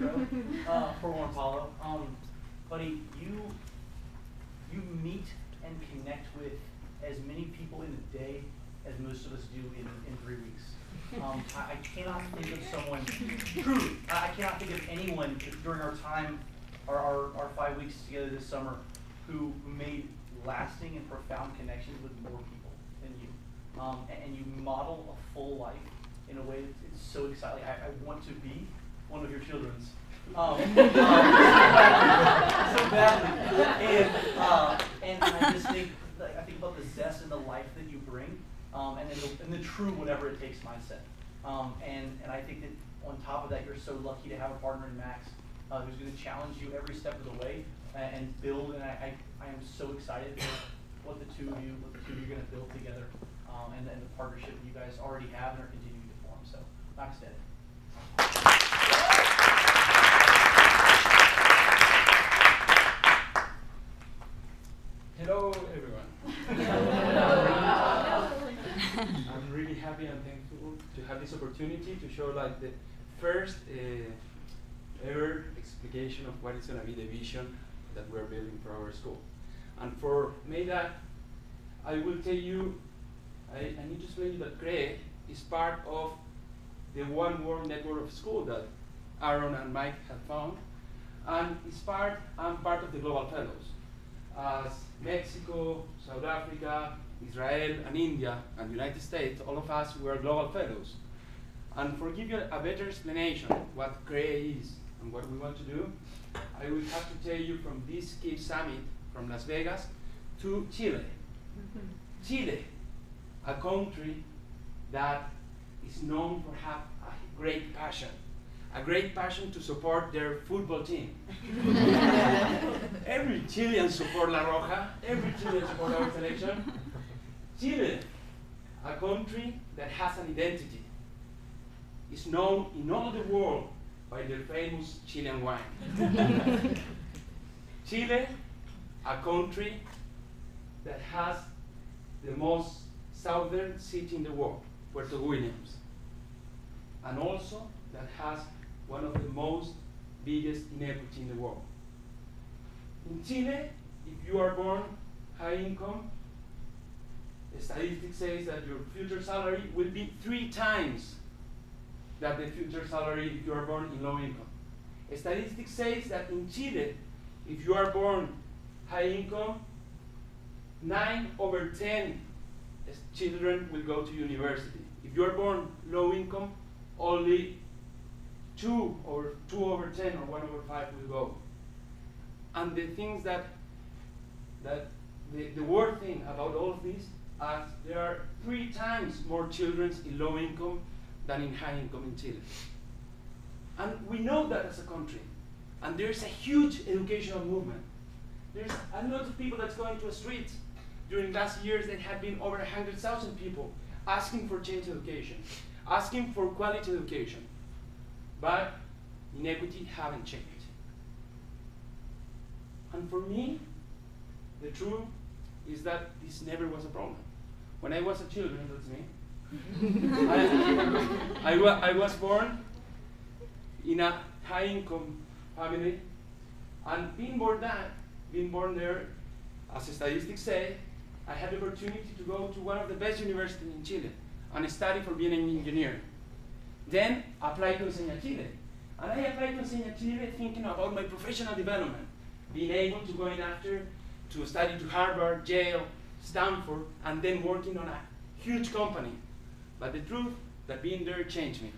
intro for Juan Paulo. Buddy, you meet and connect with as many people in a day as most of us do in 3 weeks. I cannot think of someone, truly, I cannot think of anyone during our time, our 5 weeks together this summer, who made lasting and profound connections with more people than you. And you model a full life in a way that's so exciting. I want to be one of your children's. So badly. And I just think, I think about the zest and the life that you bring, and the true whatever it takes mindset. And I think that on top of that, you're so lucky to have a partner in Max who's going to challenge you every step of the way and build. And I am so excited for what the two of you are going to build together, and the partnership you guys already have and are continuing to form. So, Max Dead. Hello, everyone. I'm really happy and thankful to have this opportunity to show like the first ever explication of what is going to be the vision that we're building for our school. And for me that, I will tell you, I need to explain you that CREE is part of the One World Network of School that Aaron and Mike have found, and I'm part of the Global Fellows. As Mexico, South Africa, Israel, and India, and United States, all of us, we are Global Fellows. And for give you a better explanation what CREE is and what we want to do, I will have to tell you from this CREE summit from Las Vegas to Chile. Chile, a country that is known for having a great passion to support their football team. Every Chilean support La Roja, every Chilean support our selection. Chile, a country that has an identity, is known in all the world by their famous Chilean wine. Chile, a country that has the most southern city in the world, Puerto Williams, and also that has one of the most biggest inequity in the world. In Chile, if you are born high income, the statistic says that your future salary will be 3 times that the future salary if you are born in low income. A statistic says that in Chile, if you are born high income, 9 over 10 children will go to university. If you are born low income, only 2 over 10 or 1 over 5 will go. And the things that the worst thing about all of this, as there are 3 times more children in low income than in high income in Chile. And we know that as a country. And there's a huge educational movement. There's a lot of people that's going to the streets. During last years, there have been over 100,000 people asking for change education, asking for quality education. But inequity haven't changed. And for me, the truth is that this never was a problem. When I was a child, that's me. I was born in a high-income family, and being born there, as statistics say, I had the opportunity to go to one of the best universities in Chile and study for being an engineer. Then applied to Enseña Chile. And I applied to Enseña Chile thinking about my professional development, being able to go in after to study to Harvard, Yale, Stanford, and then working on a huge company. But the truth that being there changed me.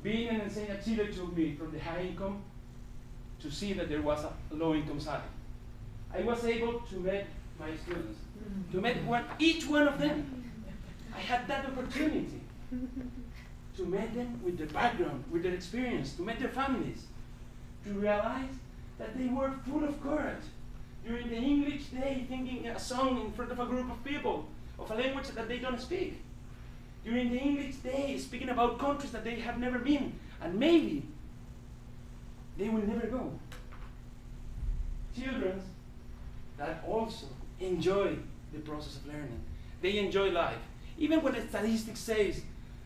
Being in Enseña Chile took me from the high income to see that there was a low income side. I was able to meet my students, to meet each one of them. I had that opportunity to meet them with their background, with their experience, to meet their families, to realize that they were full of courage. During the English day, thinking a song in front of a group of people, of a language that they don't speak. During the English day, speaking about countries that they have never been, and maybe they will never go. Children that also enjoy the process of learning. They enjoy life. Even when the statistics says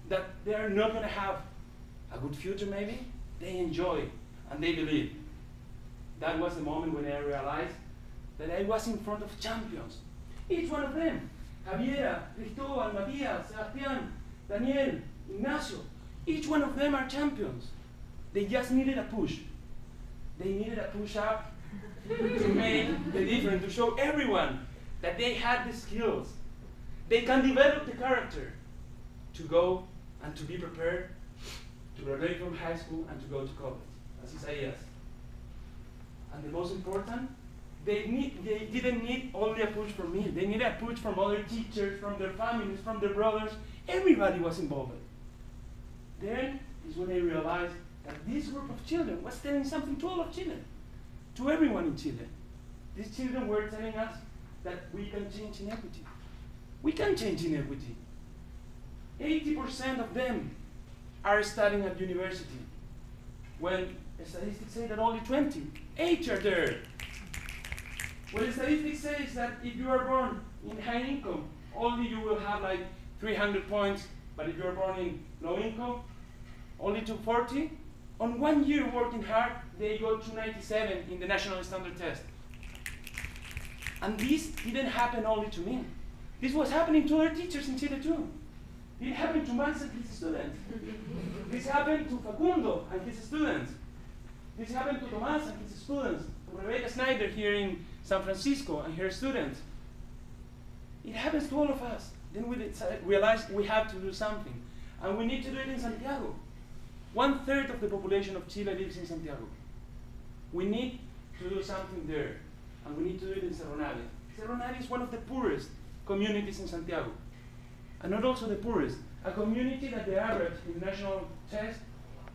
that they are not going to have a good future maybe, they enjoy and they believe. That was the moment when I realized that I was in front of champions. Each one of them, Javiera, Cristobal, Matias, Sebastián, Daniel, Ignacio, each one of them are champions. They just needed a push. They needed a push up to make the difference, to show everyone that they had the skills. They can develop the character to go and to be prepared to graduate from high school and to go to college, as Isaías. And the most important, they didn't need only a push from me. They needed a push from other teachers, from their families, from their brothers. Everybody was involved. Then is when I realized that this group of children was telling something to all of Chile, to everyone in Chile. These children were telling us that we can change inequity. We can change inequity. 80% of them are studying at university, when statistics say that only 28 are there. Well, statistics says that if you are born in high income, only you will have like 300 points, but if you are born in low income, only 240. On 1 year working hard, they got 297 in the national standard test. And this didn't happen only to me. This was happening to other teachers in Chile too. It happened to Max and his students. This happened to Facundo and his students. This happened to Tomas and his students, to Rebecca Snyder here in San Francisco and her students. It happens to all of us. Then we realized we have to do something. And we need to do it in Santiago. 1/3 of the population of Chile lives in Santiago. We need to do something there. And we need to do it in Cerro Navia. Cerro Navia is one of the poorest communities in Santiago. And not also the poorest. A community that the average in the national test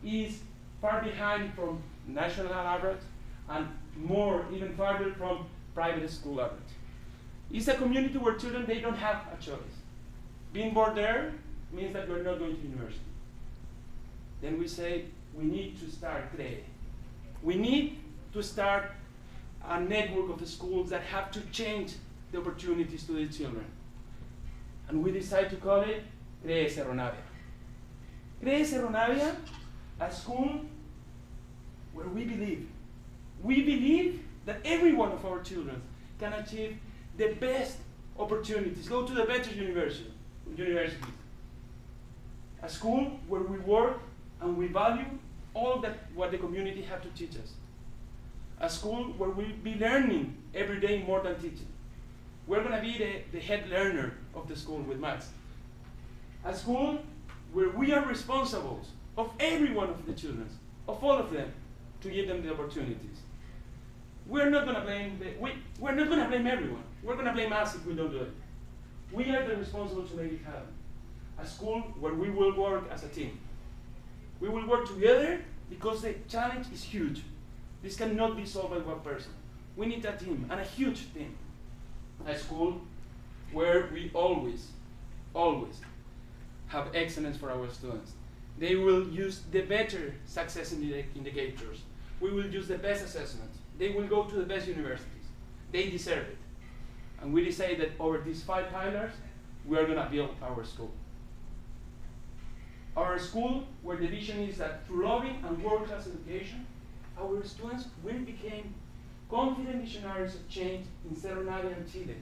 is far behind from national average and more, even farther from private school average. It's a community where children, they don't have a choice. Being born there means that you're not going to university. Then we say, we need to start CREE. We need to start a network of the schools that have to change the opportunities to the children. And we decide to call it CREE Cerro Navia. CREE Cerro Navia, a school where we believe that every one of our children can achieve the best opportunities, go to the better universities. A school where we work and we value all that what the community have to teach us. A school where we'll be learning every day more than teaching. We're going to be the head learner of the school with Max. A school where we are responsible of every one of the children, of all of them, to give them the opportunities. We're not going to blame everyone. We're going to blame us if we don't do it. We are the responsible to make it happen. A school where we will work as a team. We will work together because the challenge is huge. This cannot be solved by one person. We need a team, and a huge team. A school where we always have excellence for our students. They will use the better success indicators. We will use the best assessments. They will go to the best universities. They deserve it. And we decide that over these 5 pillars, we are going to build our school. Our school, where the vision is that through loving and world-class education, our students will become confident missionaries of change in Cerro Navia and Chile,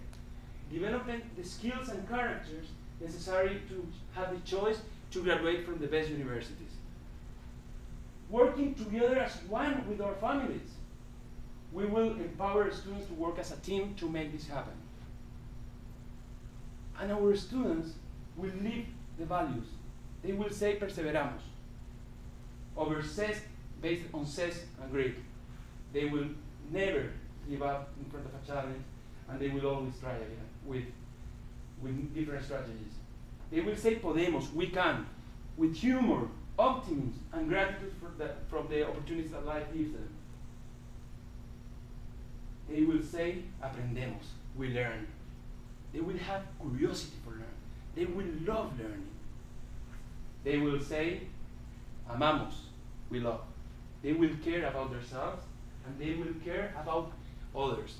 developing the skills and characters necessary to have the choice to graduate from the best universities. Working together as one with our families, we will empower students to work as a team to make this happen. And our students will live the values. They will say perseveramos over CES, based on CES and Greek. They will never give up in front of a challenge, and they will always try again with different strategies. They will say podemos, we can, with humor, optimism, and gratitude from the opportunities that life gives them. They will say aprendemos, we learn. They will have curiosity for learning. They will love learning. They will say amamos, we love. They will care about themselves, and they will care about others.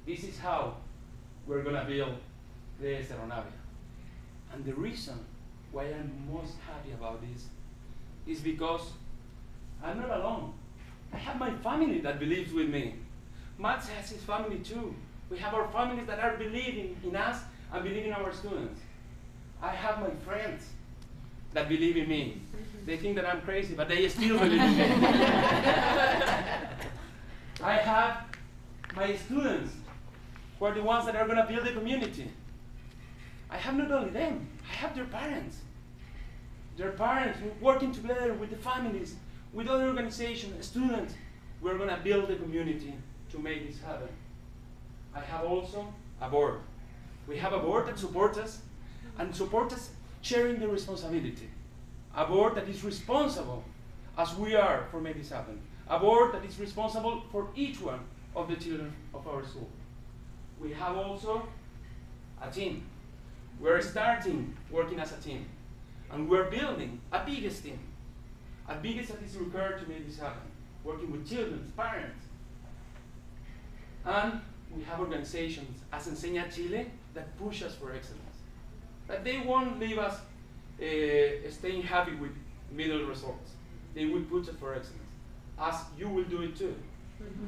This is how we're going to build the Cerro Navia. And the reason why I'm most happy about this is because I'm not alone. I have my family that believes with me. Matt has his family too. We have our families that are believing in us and believing in our students. I have my friends that believe in me. They think that I'm crazy, but they still believe in me. I have my students who are the ones that are going to build the community. I have not only them, I have their parents. Their parents working together with the families, with other organizations, students. We're going to build the community to make this happen. I have also a board. We have a board that supports us and supports us sharing the responsibility. A board that is responsible, as we are, for making this happen. A board that is responsible for each one of the children of our school. We have also a team. We're starting working as a team. And we're building a biggest team. A biggest that is required to make this happen. Working with children, parents. And we have organizations, as Enseña Chile, that push us for excellence. That they won't leave us staying happy with middle results. They will push us for excellence. As you will do it too.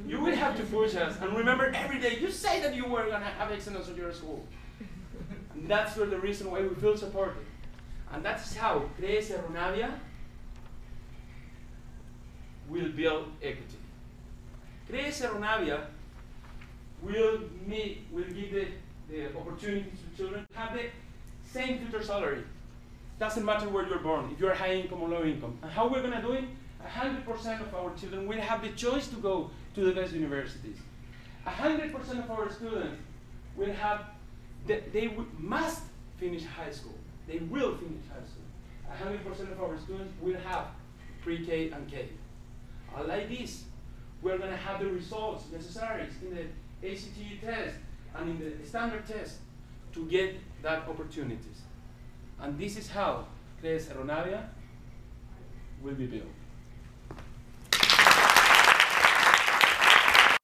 You will have to push us. And remember, every day you say that you were going to have excellence at your school. And that's the reason why we feel supported. And that's how CREE Cerro Navia will build equity. CREE Cerro Navia will give the opportunities to children to have the same future salary. Doesn't matter where you're born, if you're high income or low income. And how we're going to do it? 100% of our children will have the choice to go to the best universities. 100% of our students will have, must finish high school. They will finish high school. 100% of our students will have pre-K and K. Like this, we're going to have the results necessary in the ACT test and in the standard test to get that opportunities. And this is how CREE Cerro Navia will be built.